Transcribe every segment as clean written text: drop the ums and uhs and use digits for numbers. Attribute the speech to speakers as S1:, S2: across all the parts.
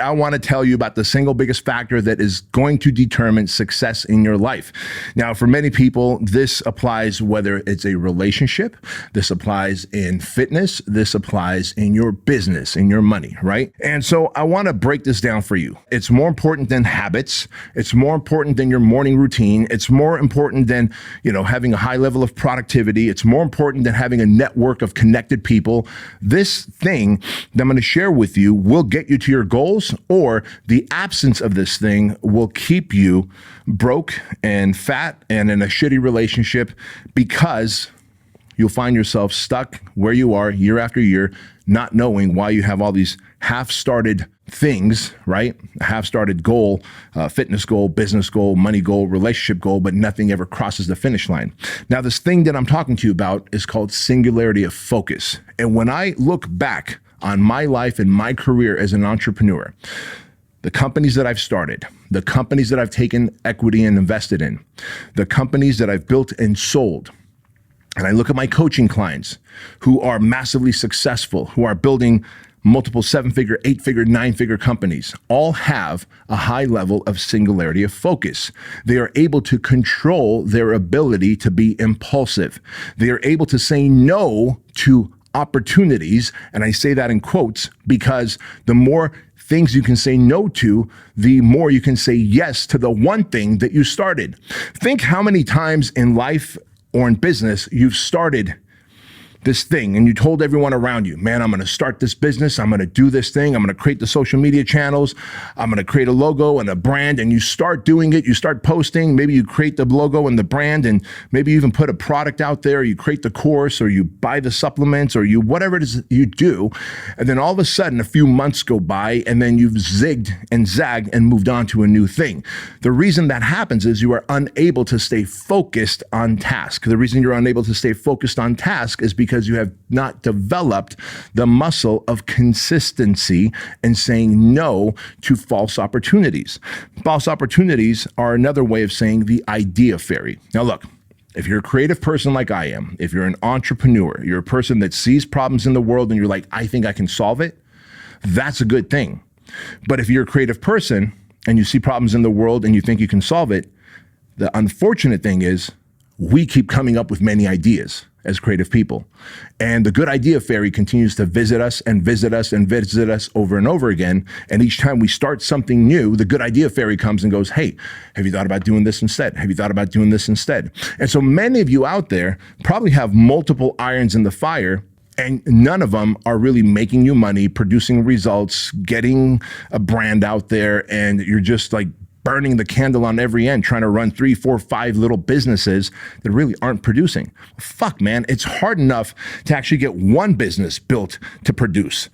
S1: I want to tell you about the single biggest factor that is going to determine success in your life. Now, for many people, this applies whether it's a relationship, this applies in fitness, this applies in your business, in your money, right? And so I want to break this down for you. It's more important than habits. It's more important than your morning routine. It's more important than, having a high level of productivity. It's more important than having a network of connected people. This thing that I'm going to share with you will get you to your goals, or the absence of this thing will keep you broke and fat and in a shitty relationship, because you'll find yourself stuck where you are year after year, not knowing why you have all these half-started things, right? A half-started goal, fitness goal, business goal, money goal, relationship goal, but nothing ever crosses the finish line. Now, this thing that I'm talking to you about is called singularity of focus. And when I look back on my life and my career as an entrepreneur, the companies that I've started, the companies that I've taken equity and invested in, the companies that I've built and sold, and I look at my coaching clients who are massively successful, who are building multiple 7-figure, 8-figure, 9-figure companies, all have a high level of singularity of focus. They are able to control their ability to be impulsive. They are able to say no to opportunities, and I say that in quotes because the more things you can say no to, the more you can say yes to the one thing that you started. Think how many times in life or in business you've started this thing and you told everyone around you, man, I'm going to start this business. I'm going to do this thing. I'm going to create the social media channels. I'm going to create a logo and a brand, and you start doing it. You start posting. Maybe you create the logo and the brand, and maybe you even put a product out there. You create the course, or you buy the supplements, or you, whatever it is you do. And then all of a sudden a few months go by, and then you've zigged and zagged and moved on to a new thing. The reason that happens is you are unable to stay focused on task. The reason you're unable to stay focused on task is because you have not developed the muscle of consistency and saying no to false opportunities. False opportunities are another way of saying the idea fairy. Now look, if you're a creative person like I am, if you're an entrepreneur, you're a person that sees problems in the world and you're like, I think I can solve it, that's a good thing. But if you're a creative person and you see problems in the world and you think you can solve it, the unfortunate thing is we keep coming up with many ideas as creative people. And the good idea fairy continues to visit us and visit us and visit us over and over again. And each time we start something new, the good idea fairy comes and goes, hey, have you thought about doing this instead? Have you thought about doing this instead? And so many of you out there probably have multiple irons in the fire, and none of them are really making you money, producing results, getting a brand out there, and you're just like burning the candle on every end, trying to run 3, 4, 5 little businesses that really aren't producing. Fuck, man, it's hard enough to actually get one business built to produce.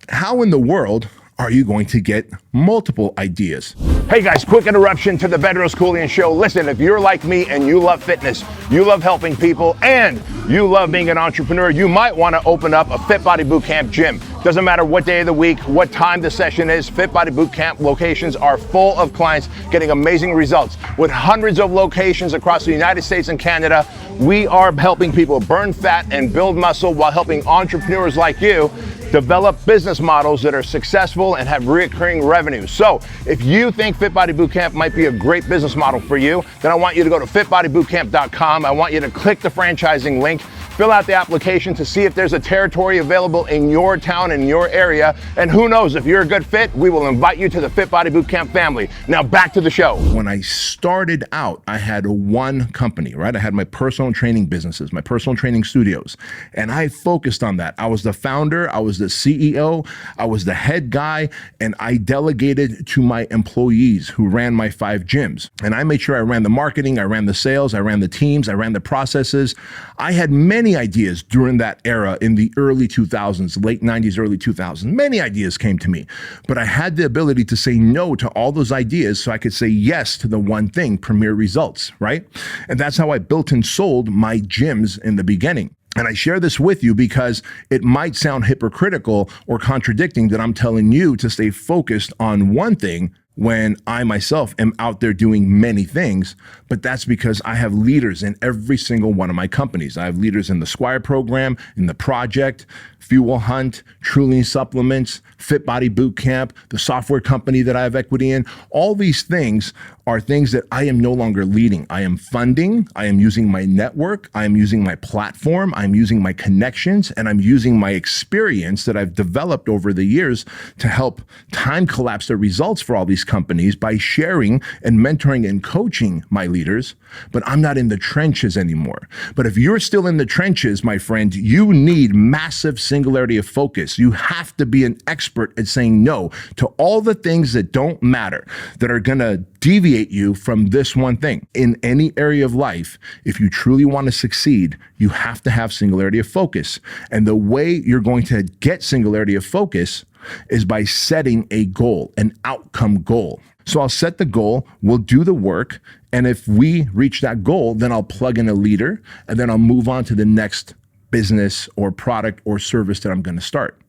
S1: How in the world are you going to get multiple ideas? Hey guys, quick interruption to the Bedros Keuilian Show. Listen, if you're like me and you love fitness, you love helping people, and you love being an entrepreneur, you might want to open up a Fit Body Bootcamp gym. Doesn't matter what day of the week, what time the session is, Fit Body Bootcamp locations are full of clients getting amazing results. With hundreds of locations across the United States and Canada, we are helping people burn fat and build muscle while helping entrepreneurs like you develop business models that are successful and have recurring revenue. So if you think Fit Body Bootcamp might be a great business model for you, then I want you to go to fitbodybootcamp.com. I want you to click the franchising link, fill out the application to see if there's a territory available in your town, in your area. And who knows, if you're a good fit, we will invite you to the Fit Body Bootcamp family. Now back to the show. When I started out, I had one company, right? I had my personal training businesses, my personal training studios, and I focused on that. I was the founder, I was the CEO, I was the head guy, and I delegated to my employees who ran my 5 gyms. And I made sure I ran the marketing, I ran the sales, I ran the teams, I ran the processes. I had many ideas during that era in the early 2000s, late 90s, early 2000s. Many ideas came to me, but I had the ability to say no to all those ideas so I could say yes to the one thing, premier results, right? And that's how I built and sold my gyms in the beginning. And I share this with you because it might sound hypocritical or contradicting that I'm telling you to stay focused on one thing when I myself am out there doing many things, but that's because I have leaders in every single one of my companies. I have leaders in the SQUIRE program, in the project, Fuel Hunt, Keuilian Supplements, Fit Body Bootcamp, the software company that I have equity in. All these things are things that I am no longer leading. I am funding, I am using my network, I am using my platform, I'm using my connections, and I'm using my experience that I've developed over the years to help time collapse the results for all these companies by sharing and mentoring and coaching my leaders. But I'm not in the trenches anymore. But if you're still in the trenches, my friend, you need massive singularity of focus. You have to be an expert at saying no to all the things that don't matter, that are going to deviate you from this one thing. In any area of life, if you truly want to succeed, you have to have singularity of focus. And the way you're going to get singularity of focus is by setting a goal, an outcome goal. So I'll set the goal, we'll do the work, and if we reach that goal, then I'll plug in a leader, and then I'll move on to the next business or product or service that I'm going to start.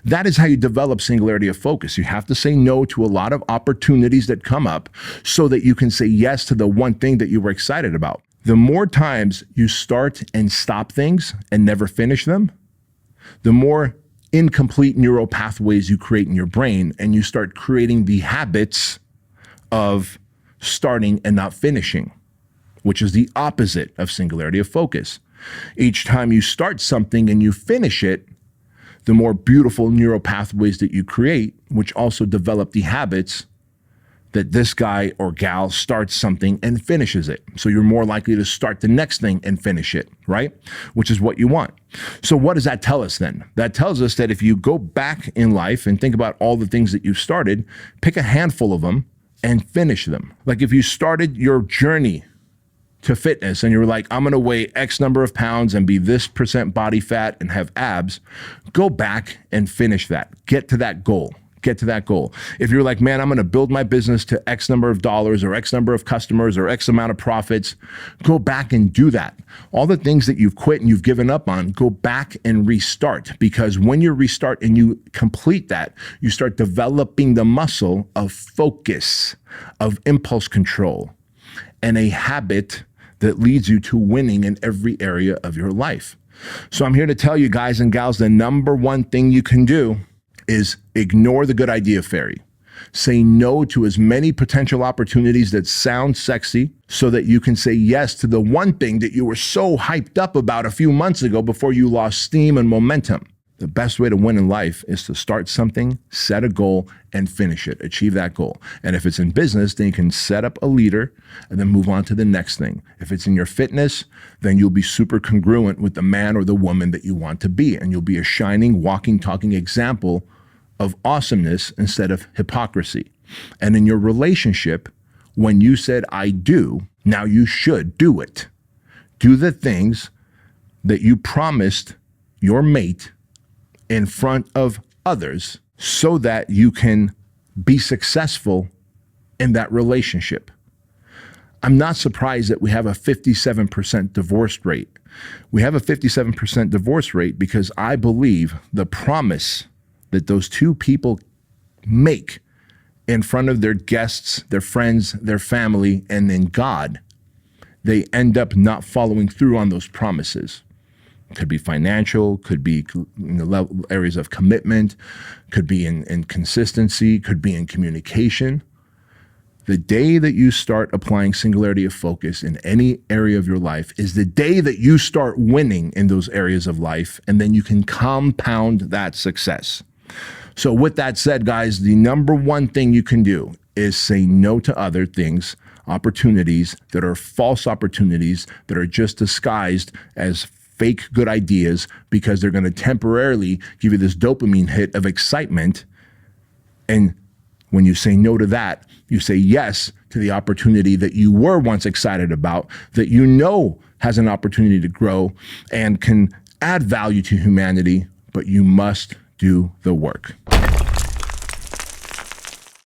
S1: That is how you develop singularity of focus. You have to say no to a lot of opportunities that come up so that you can say yes to the one thing that you were excited about. The more times you start and stop things and never finish them, the more incomplete neural pathways you create in your brain, and you start creating the habits of starting and not finishing, which is the opposite of singularity of focus. Each time you start something and you finish it, the more beautiful neural pathways that you create, which also develop the habits that this guy or gal starts something and finishes it. So you're more likely to start the next thing and finish it, right? Which is what you want. So what does that tell us then? That tells us that if you go back in life and think about all the things that you've started, pick a handful of them and finish them. Like if you started your journey to fitness and you're like, I'm going to weigh X number of pounds and be this % body fat and have abs, go back and finish that. Get to that goal. Get to that goal. If you're like, man, I'm going to build my business to X number of dollars or X number of customers or X amount of profits, go back and do that. All the things that you've quit and you've given up on, go back and restart. Because when you restart and you complete that, you start developing the muscle of focus, of impulse control, and a habit that leads you to winning in every area of your life. So I'm here to tell you guys and gals, the number one thing you can do is ignore the good idea fairy. Say no to as many potential opportunities that sound sexy so that you can say yes to the one thing that you were so hyped up about a few months ago before you lost steam and momentum. The best way to win in life is to start something, set a goal, and finish it. Achieve that goal. And if it's in business, then you can set up a leader and then move on to the next thing. If it's in your fitness, then you'll be super congruent with the man or the woman that you want to be. And you'll be a shining, walking, talking example of awesomeness instead of hypocrisy. And in your relationship, when you said, I do, now you should do it. Do the things that you promised your mate in front of others so that you can be successful in that relationship. I'm not surprised that we have a 57% divorce rate. We have a 57% divorce rate because I believe the promise that those two people make in front of their guests, their friends, their family, and then God, they end up not following through on those promises. Could be financial, could be in the areas of commitment, could be in consistency, could be in communication. The day that you start applying singularity of focus in any area of your life is the day that you start winning in those areas of life, and then you can compound that success. So with that said, guys, the number one thing you can do is say no to other things, opportunities that are false opportunities that are just disguised as fake good ideas because they're going to temporarily give you this dopamine hit of excitement. And when you say no to that, you say yes to the opportunity that you were once excited about, that you know has an opportunity to grow and can add value to humanity, but you must do the work.